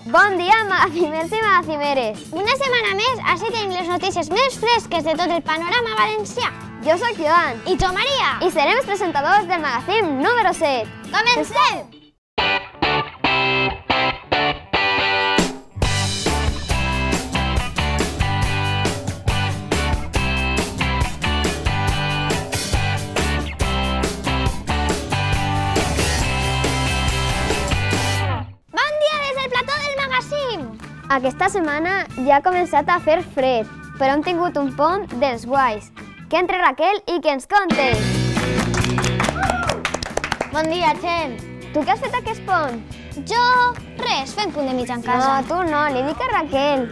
Bon dia, magazimers i magazimeres. Una setmana més, així tenim les notícies més fresques de tot el panorama valencià. Jo sóc Joan. I jo, Maria. I serem els presentadors del magazín número 7. Comencem! Aquesta setmana ja ha començat a fer fred, però hem tingut un pont dels guais. Que entre Raquel i que ens conte. Bon dia, Txell. Tu què has fet aquest pont? Jo, res, fent punt de mig en casa. No, tu no, li dic a Raquel.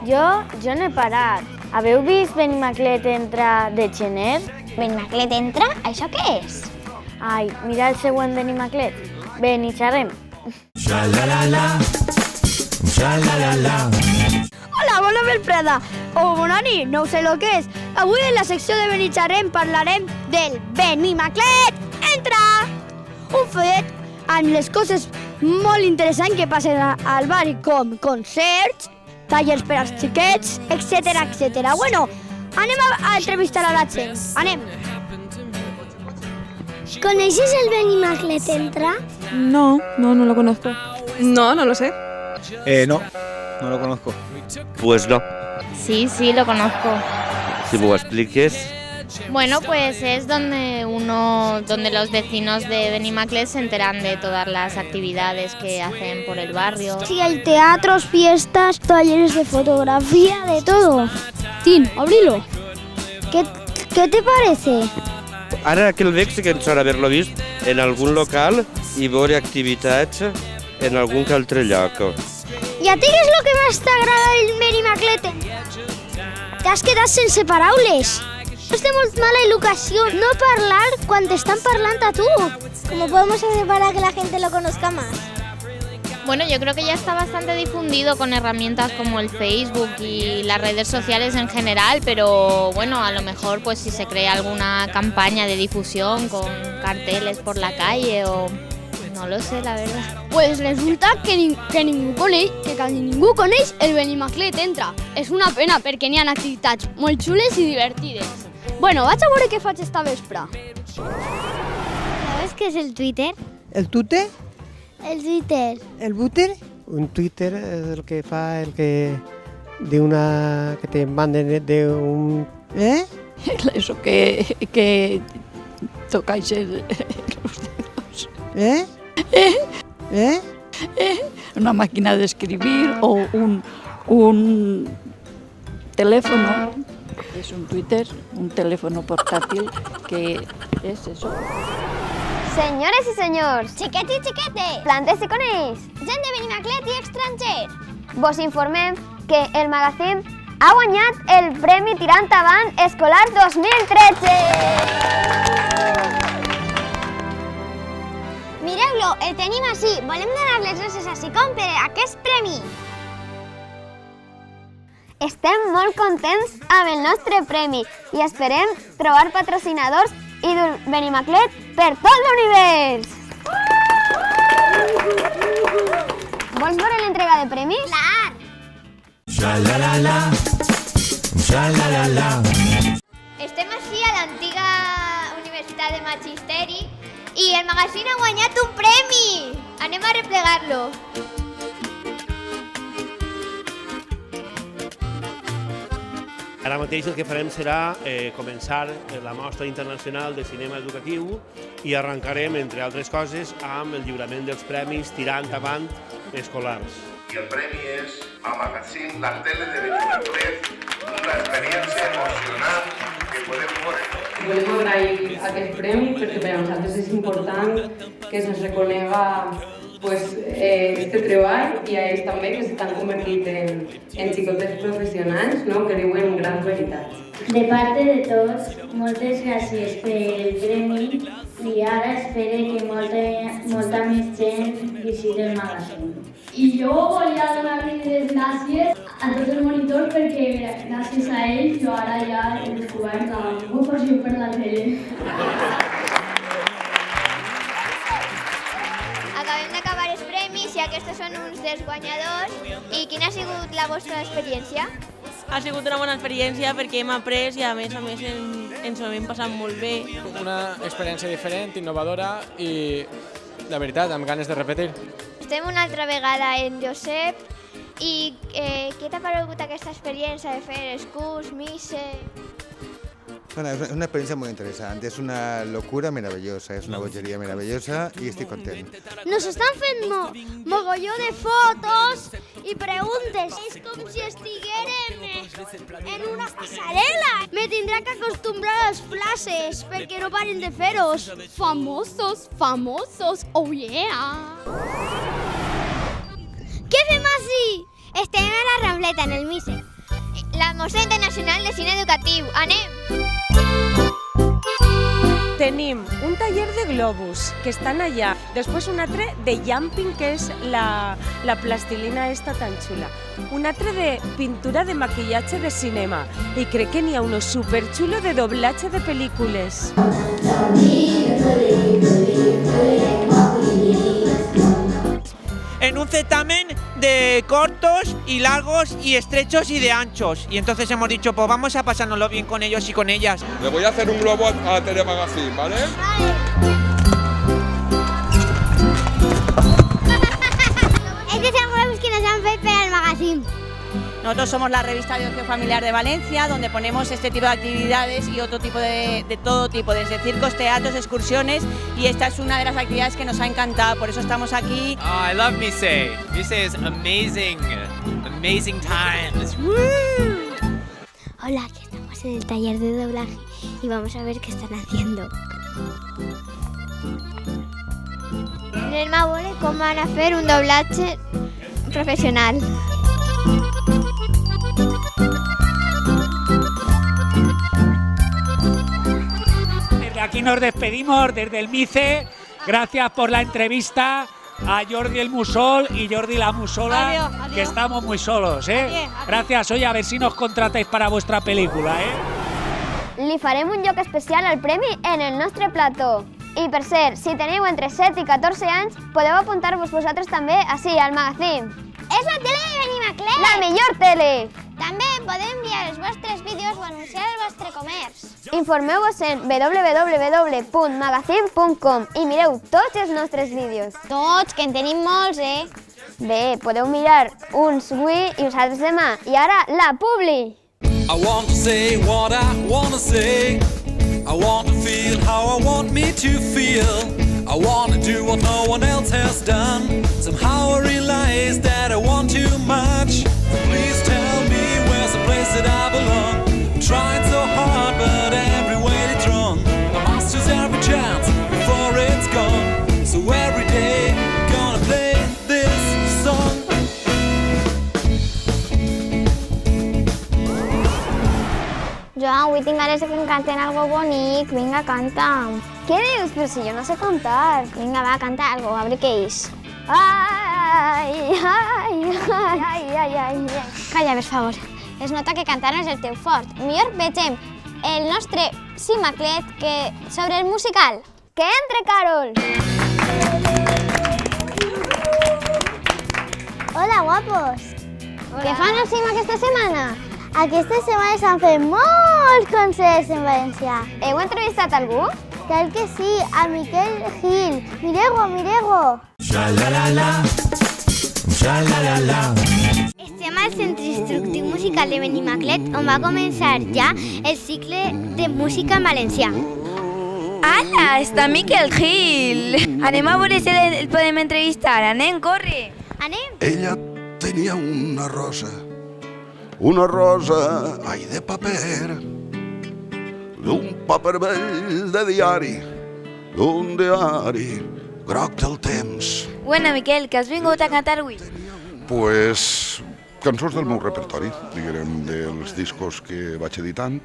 Jo no he parat. Haveu vist Benimaclet entra de gener? Benimaclet entra? Això què és? Ai, mira el següent Benimaclet. Bé, ni xerrem. Hola, bona vesprada, o bona nit, no sé lo que és. Avui en la secció de Benixarrem parlarem del Benimaclet Entra! Un fet amb les coses molt interessants que passen al barri, com concerts, tallers per als xiquets, etc. Bueno, anem a entrevistar a la gent. Anem. ¿Coneixes el Benimaclet Entra? No lo conozco. No lo sé. No lo conozco. Pues no. Sí, lo conozco. Si me lo expliques. Bueno, pues es donde los vecinos de Benimaclet se enteran de todas las actividades que hacen por el barrio. Sí, hay teatros, fiestas, talleres de fotografía, de todo. Tin, abrilo. ¿Qué te parece? Ara que el veig sí que em sona haver-lo vist en algun local i veure activitats en algun altre lloc. I a ti què és el que més t'agrada del Benimaclet? T'has quedat sense paraules. És de molt mala educació no parlar quan t'estan parlant a tu. ¿Cómo podemos hacer para que la gente lo conozca más? Bueno, yo creo que ya está bastante difundido con herramientas como el Facebook y las redes sociales en general, pero bueno, a lo mejor pues si se crea alguna campaña de difusión con carteles por la calle o... No lo sé, la verdad. Pues resulta que ningú coneix el Benimaclet Entra. És una pena perquè n'hi ha activitats molt xules i divertides. Bueno, vaig a veure què faig esta vespre. ¿Sabes qué es el Twitter? ¿El tute? El Twitter. ¿El búter? Un Twitter es el que fa el que de una que te manden de un Eso que tocáis los dedos. Una máquina de escribir o un teléfono. Es un Twitter, un teléfono portátil que es eso. Senyores i senyors, Xiquets i xiquetes, plantes i conills, gent de Benimaclet i estranger. vos informem que el magazín ha guanyat el Premi Tirant Avant Escolar 2013. Mireu-lo, el tenim així. Volem donar les gràcies a SICOM per aquest premi. Estem molt contents amb el nostre premi i esperem trobar patrocinadors i dur Benimaclet per tot l'univers. Vols veure l'entrega de premis? Clar! Estem així a l'antiga Universitat de Magisteri i el magazín ha guanyat un premi! Anem a replegar-lo. Ara mateix el que farem serà començar la mostra internacional de cinema educatiu i arrencarem, entre altres coses, amb el lliurament dels premis Tirant Avant Escolars. I el premi és a Magazín La Tele de Benimaclet, una experiència emocionant que podem veure. Volem agrair aquest premi perquè per a nosaltres és important que se'ns reconega este treball i a ells també que s'estan convertint en xicotets professionals, no? Que diuen grans veritats. De parte de tots, moltes gràcies per el premi i ara espero que molta més gent visiti el magazín. I jo volia donar-li les gràcies a tots els monitors perquè gràcies a ells jo ara ja he descobert la meva passió per la tele. Acabem d'acabar els premis si aquests són uns dels guanyadors i quina ha sigut la vostra experiència? Ha sigut una bona experiència perquè hem après i a més ens ho hem passat molt bé. Una experiència diferent, innovadora i, la veritat, amb ganes de repetir. Estem una altra vegada en Josep i què t'ha paregut aquesta experiència de fer escurs, missa? Bueno, es una experiencia muy interesante, es una locura maravillosa, es una bogería maravillosa y estoy contento. Nos estan fent mogolló de fotos i preguntes. És com si estiguérem en una passarel·la. Me tindrà que acostumbrar a les flashes perquè no paren de fer-los. Famosos, famosos, oh yeah! Què fem així? Estem a la Rambleta, en el Mise. La Mostra Internacional de Cine Educatiu. Anem! Tenim un taller de globus, que estan allà. Després un altre de jumping, que és la plastilina esta tan xula. Un altre de pintura de maquillatge de cinema. I crec que n'hi ha uno superxulo de doblatge de pel·lícules. En un certamen de cortos y largos y estrechos y de anchos. Y entonces hemos dicho, pues vamos a pasárnoslo bien con ellos y con ellas. Le voy a hacer un globo a Telemagazine, ¿vale? Estos son globos que nos han fet per al magazine. Nosotros somos la revista de Ocio Familiar de Valencia, donde ponemos este tipo de actividades y otro tipo de todo tipo, desde circos, teatros, excursiones, y esta es una de las actividades que nos ha encantado, por eso estamos aquí. Oh, I love Mise. Mise is amazing. Amazing times. Woo! Hola, aquí estamos en el taller de doblaje y vamos a ver qué están haciendo. Anem a veure com van a fer un doblatge professional. Desde aquí nos despedimos, desde el Mice. Gracias por la entrevista a Jordi el Musol y Jordi la Musola, Adiós, adiós. que estamos muy solos, ¿eh? Adiós. Gracias, oye, a ver si nos contratáis para vuestra pel·lícula, Li farem un lloc especial al premi en el nostre plató. I per cert, si teniu entre 7 i 14 anys, podeu apuntar-vos vosaltres també ací, al magazín. És la tele de Benimaclet! La millor tele! També podeu enviar els vostres vídeos o anunciar el vostre comerç. Informeu-vos en www.magazine.com i mireu tots els nostres vídeos. Tots, que en tenim molts, Bé, podeu mirar uns avui i uns altres demà. I ara, la publi! I want to say what I want to say. I want to feel how I want me to feel. I want to do what no one else has done. Somehow I realize that I want too much. Please tell me where's the place that I belong. I'm trying so hard, but every way it's wrong. I must choose every chance before it's gone. So every day I'm gonna play this song. Joan, avui tinc ganes que em canten algo bonic. Vinga, canta. Què dius? Però si jo no sé cantar. Vinga, va, canta algo, a veure què és. Ai, ai, ai, ai, ai, ai. Calla, per favor. Es nota que cantar no és el teu fort. Millor vegem el nostre Simaclet que sobre el musical. Que entre, Carol! Hola, guapos. Què fan al Cim aquesta setmana? Aquesta setmana s'han fet molts concerts en València. Heu entrevistat algú? Clar que sí, a Miquel Gil. Mireu-ho, mireu-ho. Estem al Centre Instructiu Musical de Benimaclet, on va començar ja el cicle de música en valencià. ¡Hala! Està Miquel Gil! Anem a veure si el podem entrevistar. Anem, corre! Anem! Ella tenia una rosa, ai, de paper, d'un paper vell de diari, d'un diari groc del temps. Bueno, Miquel, que has vingut a cantar avui? Pues cançons del meu repertori, diguem, dels discos que vaig editant,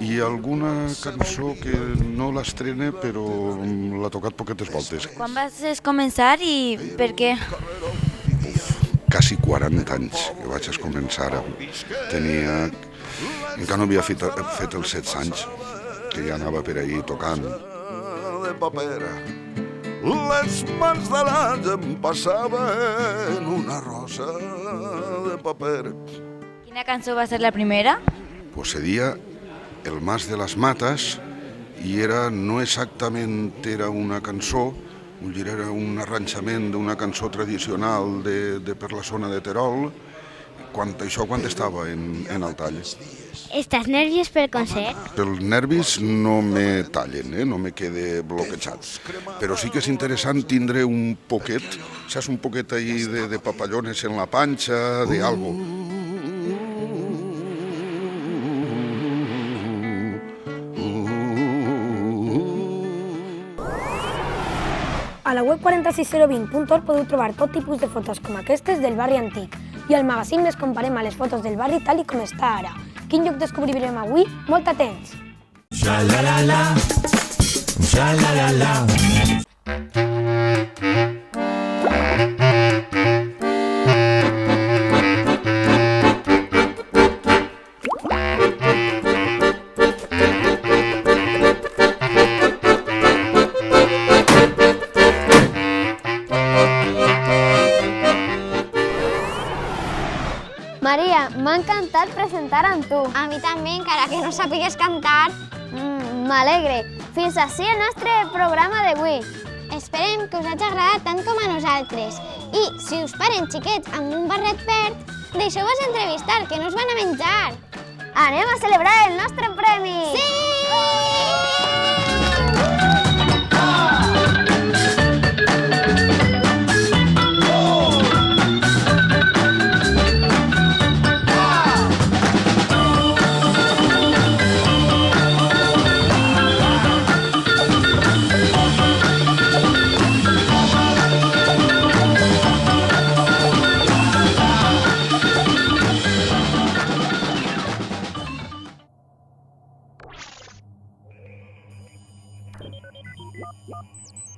i alguna cançó que no l'estrena però l'ha tocat poquetes voltes. Quan vas començar i per què? Quasi 40 anys que vaig començar. Tenia... Encara no havia fet els 16 anys, que ja anava per ahí tocant. De paper, les mans de l'às em passaven una rosa de paper. Quina cançó va ser la primera? Pues sería El Mas de las Matas i era, no exactament era una cançó, era un arranjament d'una cançó tradicional de per la zona de Terol, quan estava en el tall. Estàs nerviós pel concert? Els nervis no me tallen, no me quede bloquejat. Però sí que és interessant tindre un poquet, saps, un poquet ahí de papallones en la panxa, de algo. A la web 46020.org podeu trobar tot tipus de fotos com aquestes del barri antic i al magazín les comparem a les fotos del barri tal i com està ara. Quin lloc descobrirem avui? Molt atents! Xa-la-la-la, xa-la-la-la. Maria, m'ha encantat presentar amb tu. A mi també, encara que no sàpigues cantar. M'alegre. Fins ací el nostre programa d'avui. Esperem que us hagi agradat tant com a nosaltres. I, si us paren xiquets amb un barret verd, deixeu-vos entrevistar, que no us van a menjar. Anem a celebrar el nostre premi! Sí! Thank you.